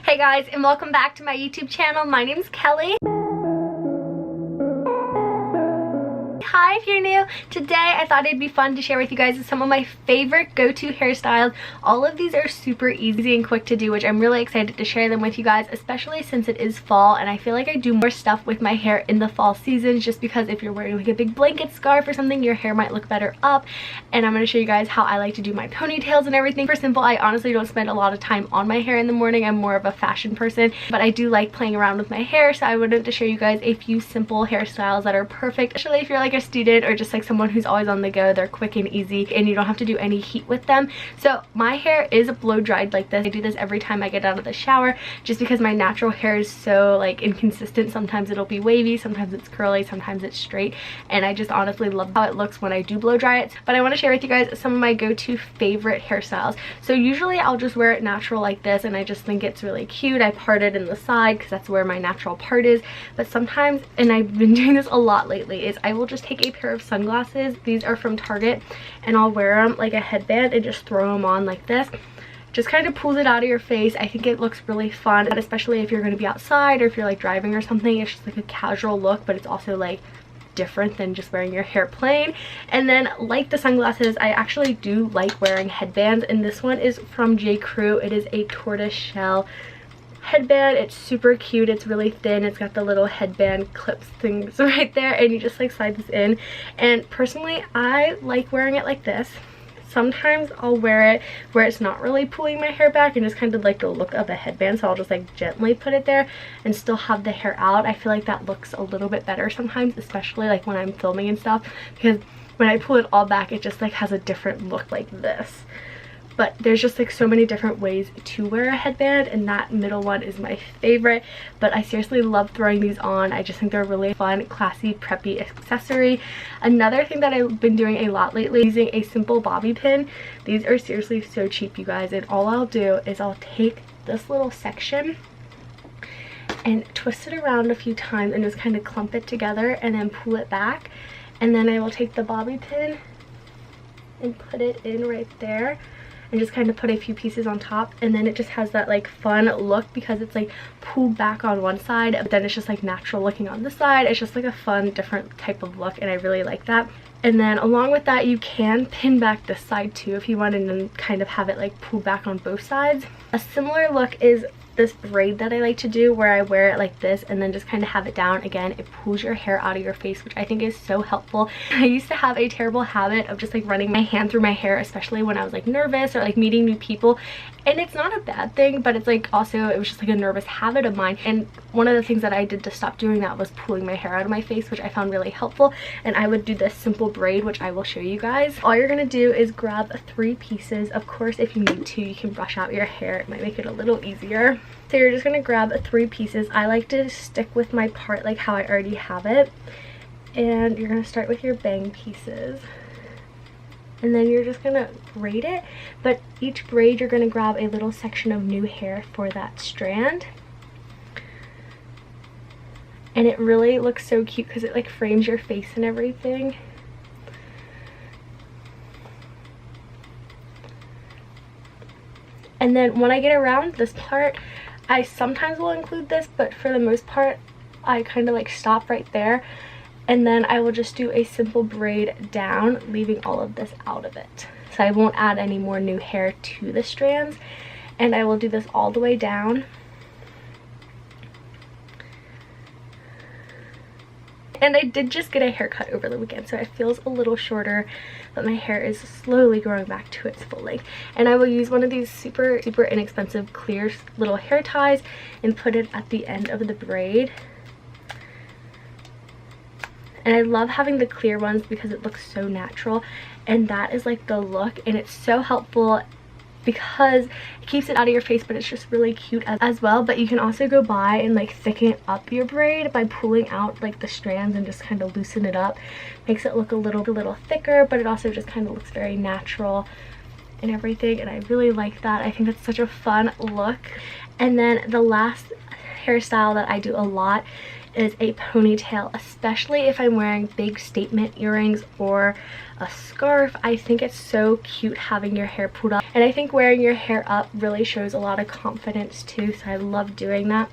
Hey guys, and welcome back to my YouTube channel. My name's Kelly. Hi if you're new. Today I thought it'd be fun to share with you guys some of my favorite go-to hairstyles. All of these are super easy and quick to do, which I'm really excited to share them with you guys, especially since it is fall and I feel like I do more stuff with my hair in the fall season, just because if you're wearing like a big blanket scarf or something, your hair might look better up. And I'm going to show you guys how I like to do my ponytails and everything. For simple, I honestly don't spend a lot of time on my hair in the morning. I'm more of a fashion person, but I do like playing around with my hair, so I wanted to show you guys a few simple hairstyles that are perfect, especially if you're like a student or just like someone who's always on the go. They're quick and easy and you don't have to do any heat with them. So my hair is blow dried like this. I do this every time I get out of the shower, just because my natural hair is so like inconsistent. Sometimes it'll be wavy, sometimes it's curly, sometimes it's straight, and I just honestly love how it looks when I do blow dry it. But I want to share with you guys some of my go-to favorite hairstyles. So usually I'll just wear it natural like this, and I just think it's really cute. I part it in the side because that's where my natural part is. But sometimes, and I've been doing this a lot lately, is I will just take a pair of sunglasses. These are from Target, and I'll wear them like a headband and just throw them on like this. Just kind of pulls it out of your face. I think it looks really fun, and especially if you're going to be outside or if you're like driving or something, it's just like a casual look, but it's also like different than just wearing your hair plain. And then like the sunglasses, I actually do like wearing headbands, and this one is from J. Crew. It is a tortoise shell headband. It's super cute. It's really thin. It's got the little headband clips things right there, and you just like slide this in. And personally, I like wearing it like this. Sometimes I'll wear it where it's not really pulling my hair back and just kind of like the look of a headband, so I'll just like gently put it there and still have the hair out. I feel like that looks a little bit better sometimes, especially like when I'm filming and stuff, because when I pull it all back, it just like has a different look like this. But there's just like so many different ways to wear a headband, and that middle one is my favorite. But I seriously love throwing these on. I just think they're really fun, classy, preppy accessory. Another thing that I've been doing a lot lately is using a simple bobby pin. These are seriously so cheap, you guys, and all I'll do is I'll take this little section and twist it around a few times and just kind of clump it together and then pull it back. And then I will take the bobby pin and put it in right there and just kind of put a few pieces on top, and then it just has that like fun look because it's like pulled back on one side, but then it's just like natural looking on the side. It's just like a fun different type of look, and I really like that. And then along with that, you can pin back this side too if you want, and then kind of have it like pull back on both sides. A similar look is this braid that I like to do, where I wear it like this and then just kind of have it down. Again, it pulls your hair out of your face, which I think is so helpful. I used to have a terrible habit of just like running my hand through my hair, especially when I was like nervous or like meeting new people, and it's not a bad thing, but it's like also it was just like a nervous habit of mine. And one of the things that I did to stop doing that was pulling my hair out of my face, which I found really helpful. And I would do this simple braid, which I will show you guys. All you're gonna do is grab 3 pieces. Of course, if you need to, you can brush out your hair. It might make it a little easier. So you're just gonna grab 3 pieces. I like to stick with my part like how I already have it. And you're gonna start with your bang pieces. And then you're just gonna braid it. But each braid, you're gonna grab a little section of new hair for that strand. And it really looks so cute because it like frames your face and everything. And then when I get around this part, I sometimes will include this, but for the most part, I kind of like stop right there. And then I will just do a simple braid down, leaving all of this out of it. So I won't add any more new hair to the strands. And I will do this all the way down. And I did just get a haircut over the weekend, so it feels a little shorter, but my hair is slowly growing back to its full length. And I will use one of these super inexpensive clear little hair ties and put it at the end of the braid. And I love having the clear ones because it looks so natural, and that is like the look, and it's so helpful because it keeps it out of your face, but it's just really cute as well. But you can also go by and like thicken up your braid by pulling out like the strands and just kind of loosen it up. Makes it look a little thicker, but it also just kind of looks very natural and everything, and I really like that. I think that's such a fun look. And then the last hairstyle that I do a lot is a ponytail, especially if I'm wearing big statement earrings or a scarf. I think it's so cute having your hair pulled up, and I think wearing your hair up really shows a lot of confidence too, so I love doing that.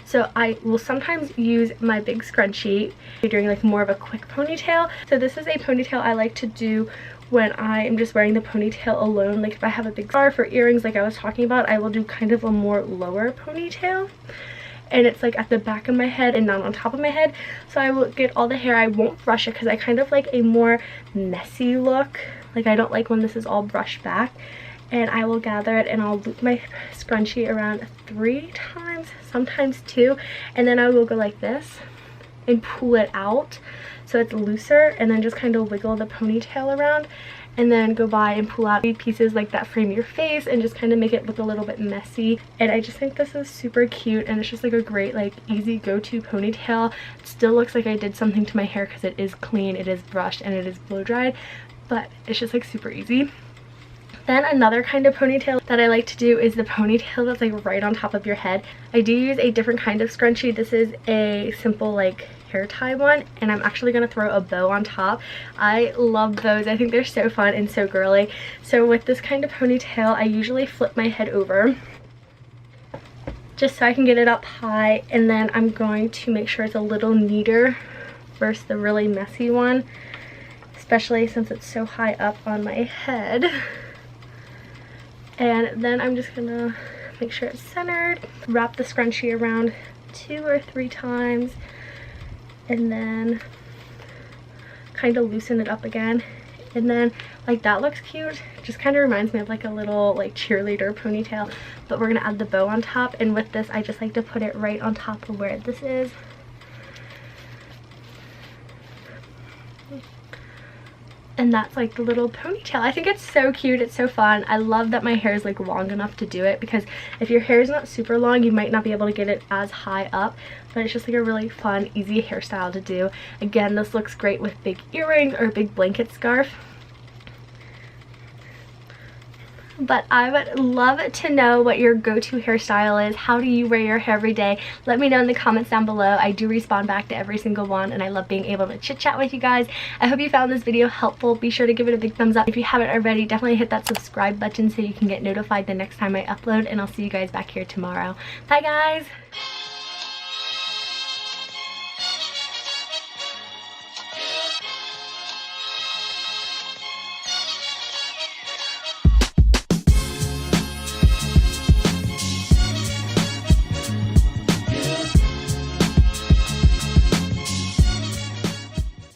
So I will sometimes use my big scrunchie during like more of a quick ponytail. So this is a ponytail I like to do when I am just wearing the ponytail alone. Like if I have a big scarf or earrings like I was talking about, I will do kind of a more lower ponytail, and it's like at the back of my head and not on top of my head. So I will get all the hair. I won't brush it because I kind of like a more messy look. Like I don't like when this is all brushed back. And I will gather it and I'll loop my scrunchie around 3 times, sometimes 2, and then I will go like this and pull it out so it's looser, and then just kind of wiggle the ponytail around, and then go by and pull out pieces like that frame your face and just kind of make it look a little bit messy. And I just think this is super cute, and it's just like a great like easy go-to ponytail. It still looks like I did something to my hair because it is clean, it is brushed, and it is blow dried, but it's just like super easy. Then another kind of ponytail that I like to do is the ponytail that's like right on top of your head. I do use a different kind of scrunchie. This is a simple like hair tie one, and I'm actually going to throw a bow on top. I love those. I think they're so fun and so girly. So with this kind of ponytail, I usually flip my head over just so I can get it up high, and then I'm going to make sure it's a little neater versus the really messy one, especially since it's so high up on my head. And then I'm just gonna make sure it's centered, wrap the scrunchie around 2 or 3 times, and then kind of loosen it up again. And then like that looks cute. It just kind of reminds me of like a little like cheerleader ponytail, but we're gonna add the bow on top. And with this, I just like to put it right on top of where this is. And that's like the little ponytail. I think it's so cute. It's so fun. I love that my hair is like long enough to do it, because if your hair is not super long, you might not be able to get it as high up, but it's just like a really fun, easy hairstyle to do. Again, this looks great with big earrings or a big blanket scarf. But I would love to know what your go-to hairstyle is. How do you wear your hair every day? Let me know in the comments down below. I do respond back to every single one, and I love being able to chit chat with you guys. I hope you found this video helpful. Be sure to give it a big thumbs up. If you haven't already, definitely hit that subscribe button so you can get notified the next time I upload, and I'll see you guys back here tomorrow. Bye guys!